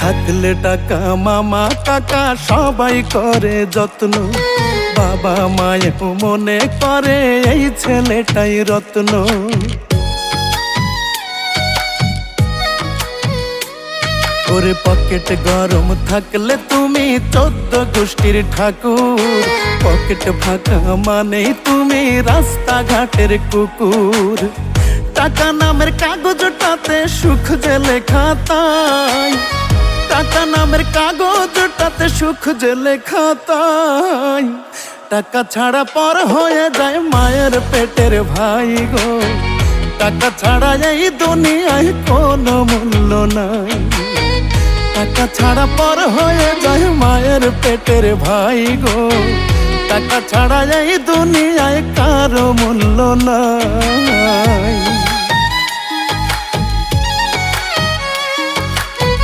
থাকলে টাকা মামা কাকা সবাই করে যত্ন, বাবা মায়েও মনে করে এই ছেলেটাই রত্ন। ওরে পকেট গরম থাকলে তুমি 14 গোষ্ঠীর ঠাকুর, পকেট ফাঁকা মানে তুমি রাস্তাঘাটের কুকুর। টাকা নামের কাগজটাতে সুখ যে লেখা তাই, টাকা নামের কাগজটাতে সুখ যে লেখা তাই। টাকা ছাড়া পর হয়ে যায় মায়ের পেটের ভাই গো, টাকা ছাড়া এই দুনিয়ায় কোনো মূল্য নাই। টাকা ছাড়া পর হয়ে যায় মায়ের পেটের ভাই গো, টাকা ছাড়া এই দুনিয়ায় কারো মূল্য নাই।